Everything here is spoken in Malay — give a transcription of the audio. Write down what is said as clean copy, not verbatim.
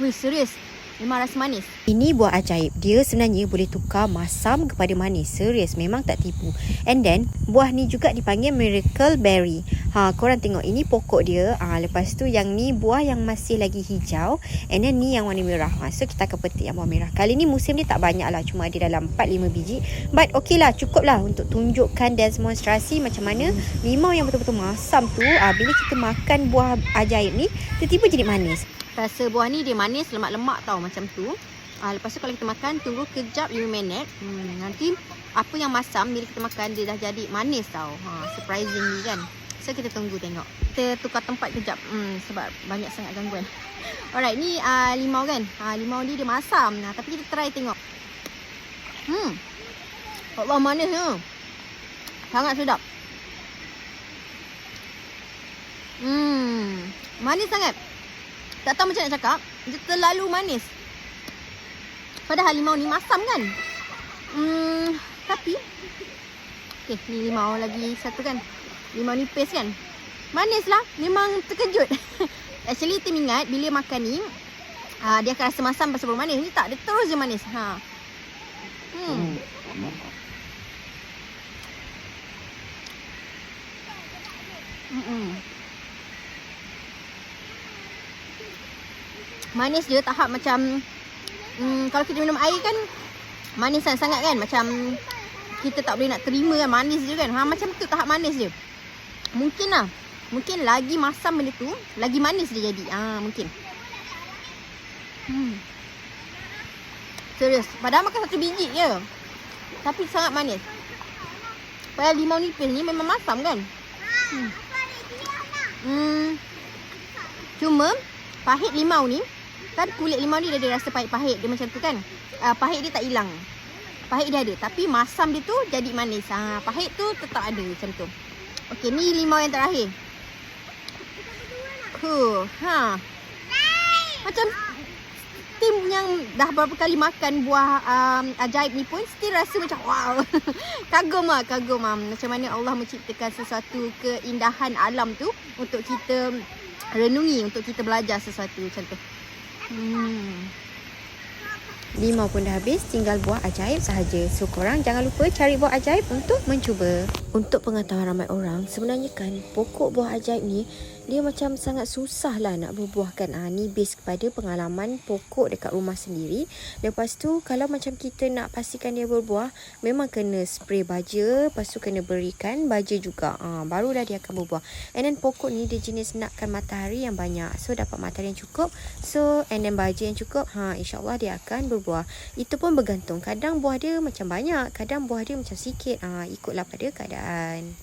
Wih, serius. Memang rasa manis. Ini buah ajaib. Dia sebenarnya boleh tukar masam kepada manis. Serius, memang tak tipu. And then, buah ni juga dipanggil miracle berry. Korang tengok, ini pokok dia. Lepas tu yang ni buah yang masih lagi hijau. And then ni yang warna merah. So, kita akan petik yang buah merah. Kali ni musim dia tak banyak lah. Cuma ada dalam 4-5 biji. But okey lah, cukup lah untuk tunjukkan demonstrasi macam mana limau yang betul-betul masam tu, bila kita makan buah ajaib ni, tiba-tiba jadi manis. Rasa buah ni dia manis, lemak-lemak tau macam tu. Lepas tu kalau kita makan, tunggu kejap 5 minit. Nanti apa yang masam bila kita makan dia dah jadi manis tau. Surprisingly kan. So kita tunggu tengok. Kita tukar tempat kejap. Sebab banyak sangat gangguan. Alright, ni limau kan. Limau ni dia masam. Tapi kita try tengok. Allah, manis ni. Sangat sedap. Manis sangat. Tak tahu macam nak cakap. Dia terlalu manis. Padahal limau ni masam kan. Tapi okay, ni limau lagi satu kan. Limau nipis kan. Manis lah. Memang terkejut. Actually Tim ingat bila makan ni dia akan rasa masam pasal baru manis. Ni tak. Dia terus je manis. Manis dia tahap macam kalau kita minum air kan manis sangat kan. Macam kita tak boleh nak terima kan. Manis je kan. Macam tu tahap manis dia. Mungkin lah. Mungkin lagi masam benda tu, lagi manis dia jadi. Mungkin. Serius. Padahal makan satu biji je. Tapi sangat manis. Padahal limau nipis ni memang masam kan. Cuma pahit limau ni, kan kulit limau ni dia ada rasa pahit-pahit. Dia macam tu kan. Pahit dia tak hilang. Pahit dia ada. Tapi masam dia tu jadi manis. Pahit tu tetap ada macam tu. Okey, ni limau yang terakhir. Macam Tim yang dah berapa kali makan buah ajaib ni pun still rasa macam wow. Kagum lah. Macam mana Allah menciptakan sesuatu keindahan alam tu untuk kita renungi, untuk kita belajar sesuatu macam tu. Limau pun dah habis, tinggal buah ajaib sahaja. So korang jangan lupa cari buah ajaib untuk mencuba. Untuk pengetahuan ramai orang, sebenarnya kan pokok buah ajaib ni dia macam sangat susah lah nak berbuahkan. Ni base kepada pengalaman pokok dekat rumah sendiri. Lepas tu kalau macam kita nak pastikan dia berbuah, memang kena spray baja, lepas tu kena berikan baja juga. Barulah dia akan berbuah. And then pokok ni dia jenis nakkan matahari yang banyak. So dapat matahari yang cukup. So and then baja yang cukup. InsyaAllah dia akan berbuah. Itu pun bergantung. Kadang buah dia macam banyak, kadang buah dia macam sikit. Ikutlah pada keadaan.